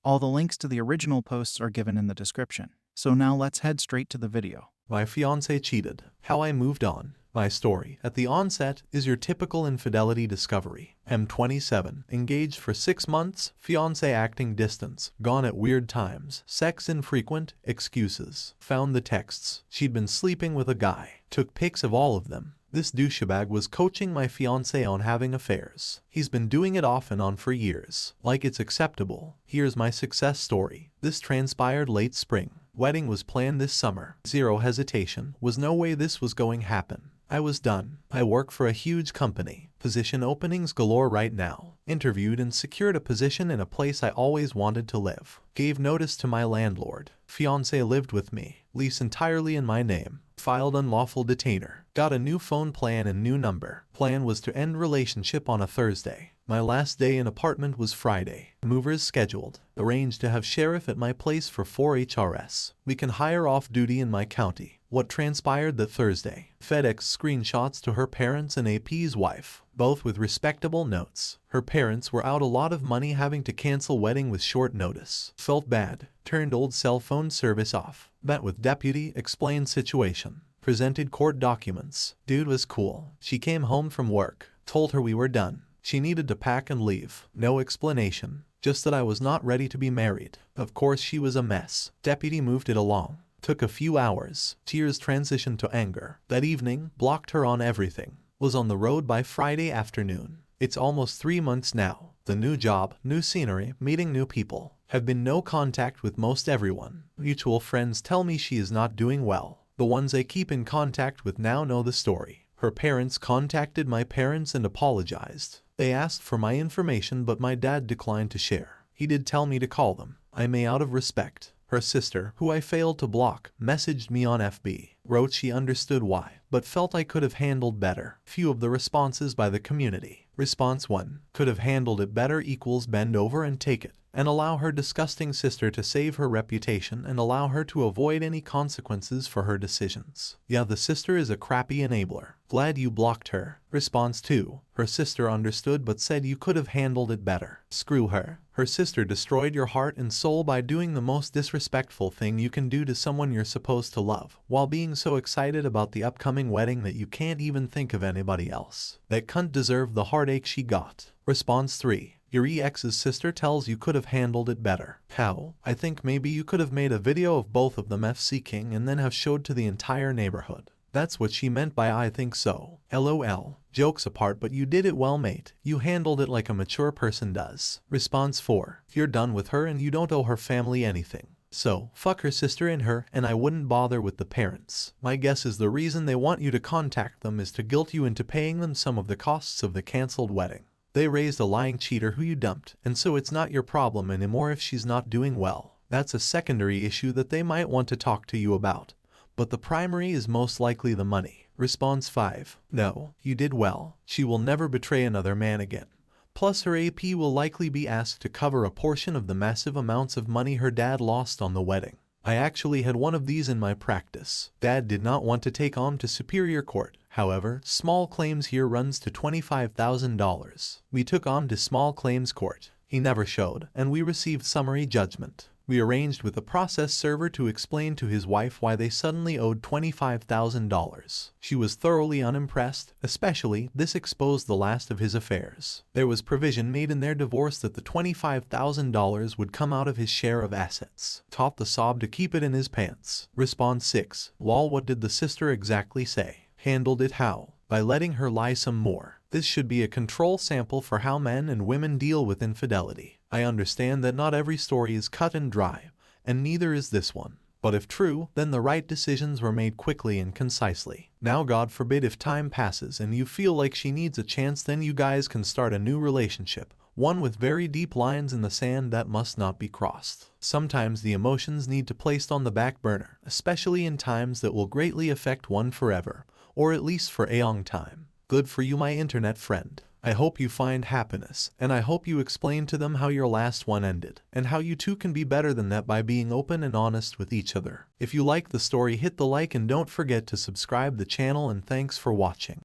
All the links to the original posts are given in the description. So now let's head straight to the video. My fiancé cheated. How I moved on. My story at the onset is your typical infidelity discovery. I'm 27, engaged for 6 months, fiancé acting distance, gone at weird times, sex infrequent, excuses. Found the texts. She'd been sleeping with a guy. Took pics of all of them. This douchebag was coaching my fiancé on having affairs. He's been doing it off and on for years. Like it's acceptable. Here's my success story. This transpired late spring. Wedding was planned this summer. Zero hesitation. Was no way this was going to happen. I was done. I work for a huge company. Position openings galore right now. Interviewed and secured a position in a place I always wanted to live. Gave notice to my landlord. Fiancé lived with me. Lease entirely in my name. Filed unlawful detainer. Got a new phone plan and new number. Plan was to end relationship on a Thursday. My last day in apartment was Friday. Movers scheduled. Arranged to have sheriff at my place for 4 HRS. We can hire off duty in my county. What transpired that Thursday? FedEx screenshots to her parents and AP's wife, both with respectable notes. Her parents were out a lot of money having to cancel wedding with short notice. Felt bad. Turned old cell phone service off. Met with deputy, explained situation. Presented court documents. Dude was cool. She came home from work. Told her we were done. She needed to pack and leave. No explanation. Just that I was not ready to be married. Of course she was a mess. Deputy moved it along. Took a few hours. Tears transitioned to anger. That evening, blocked her on everything. Was on the road by Friday afternoon. It's almost 3 months now. The new job, new scenery, meeting new people. Have been no contact with most everyone. Mutual friends tell me she is not doing well. The ones I keep in contact with now know the story. Her parents contacted my parents and apologized. They asked for my information but my dad declined to share. He did tell me to call them. I may out of respect. Her sister, who I failed to block, messaged me on FB. Wrote she understood why, but felt I could have handled better. Few of the responses by the community. Response 1. Could have handled it better equals bend over and take it. And allow her disgusting sister to save her reputation and allow her to avoid any consequences for her decisions. Yeah, the sister is a crappy enabler. Glad you blocked her. Response 2. Her sister understood but said you could have handled it better. Screw her. Her sister destroyed your heart and soul by doing the most disrespectful thing you can do to someone you're supposed to love, while being so excited about the upcoming wedding that you can't even think of anybody else. That cunt deserved the heartache she got. Response 3. Your ex's sister tells you could have handled it better. How? I think maybe you could have made a video of both of them FC-king and then have showed to the entire neighborhood. That's what she meant by I think so. LOL. Jokes apart, but you did it well, mate. You handled it like a mature person does. Response 4. You're done with her and you don't owe her family anything. So, fuck her sister and her, and I wouldn't bother with the parents. My guess is the reason they want you to contact them is to guilt you into paying them some of the costs of the cancelled wedding. They raised a lying cheater who you dumped, and so it's not your problem anymore if she's not doing well. That's a secondary issue that they might want to talk to you about. But the primary is most likely the money. Response 5. No, you did well. She will never betray another man again. Plus her AP will likely be asked to cover a portion of the massive amounts of money her dad lost on the wedding. I actually had one of these in my practice. Dad did not want to take on to Superior Court. However, small claims here runs to $25,000. We took on to small claims court. He never showed, and we received summary judgment. We arranged with a process server to explain to his wife why they suddenly owed $25,000. She was thoroughly unimpressed, especially this exposed the last of his affairs. There was provision made in their divorce that the $25,000 would come out of his share of assets. Taught the sob to keep it in his pants. Response 6. Lol, what did the sister exactly say? Handled it how? By letting her lie some more. This should be a control sample for how men and women deal with infidelity. I understand that not every story is cut and dry, and neither is this one. But if true, then the right decisions were made quickly and concisely. Now God forbid if time passes and you feel like she needs a chance, then you guys can start a new relationship. One with very deep lines in the sand that must not be crossed. Sometimes the emotions need to be placed on the back burner, especially in times that will greatly affect one forever, or at least for a long time. Good for you, my internet friend. I hope you find happiness, and I hope you explain to them how your last one ended, and how you two can be better than that by being open and honest with each other. If you like the story, hit the like and don't forget to subscribe the channel, and thanks for watching.